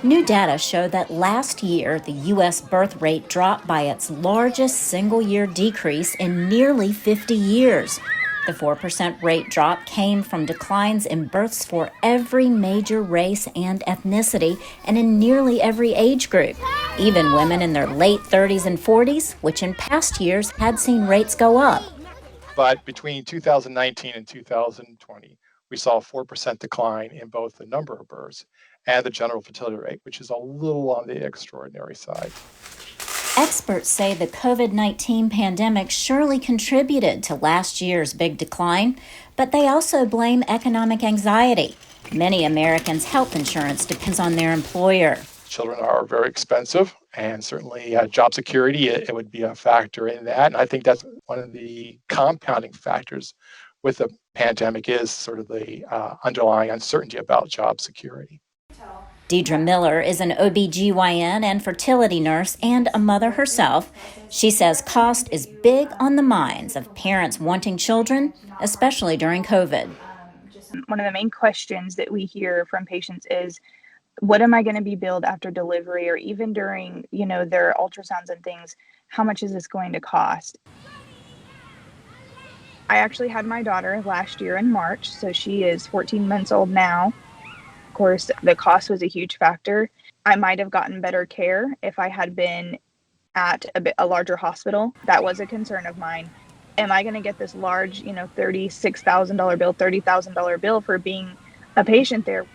New data show that last year, the U.S. birth rate dropped by its largest single-year decrease in nearly 50 years. The 4% rate drop came from declines in births for every major race and ethnicity and in nearly every age group, even women in their late 30s and 40s, which in past years had seen rates go up. But between 2019 and 2020, we saw a 4% decline in both the number of births and the general fertility rate, which is a little on the extraordinary side. Experts say the COVID-19 pandemic surely contributed to last year's big decline, but they also blame economic anxiety. Many Americans' health insurance depends on their employer. Children are very expensive, and certainly job security, it would be a factor in that. And I think that's one of the compounding factors with the pandemic is sort of the underlying uncertainty about job security. Deidre Miller is an OB/GYN and fertility nurse and a mother herself. She says cost is big on the minds of parents wanting children, especially during COVID. One of the main questions that we hear from patients is, what am I going to be billed after delivery, or even during, their ultrasounds and things? How much is this going to cost? I actually had my daughter last year in March, so she is 14 months old now. Of course, the cost was a huge factor. I might have gotten better care if I had been at a larger hospital. That was a concern of mine. Am I going to get this large, $36,000 bill, $30,000 bill for being a patient there?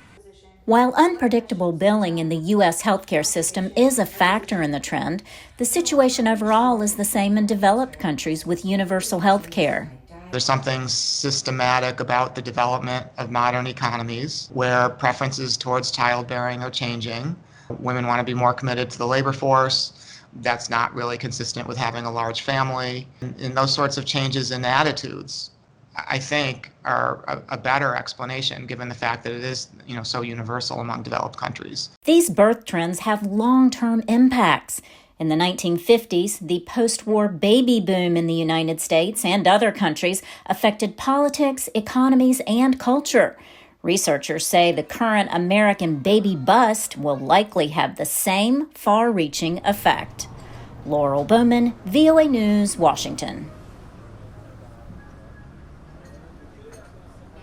While unpredictable billing in the U.S. healthcare system is a factor in the trend, the situation overall is the same in developed countries with universal health care. There's something systematic about the development of modern economies where preferences towards childbearing are changing. Women want to be more committed to the labor force. That's not really consistent with having a large family. And those sorts of changes in attitudes, I think, are a better explanation given the fact that it is, so universal among developed countries. These birth trends have long-term impacts. In the 1950s, the post-war baby boom in the United States and other countries affected politics, economies, and culture. Researchers say the current American baby bust will likely have the same far-reaching effect. Laurel, Bowman, VOA News, Washington.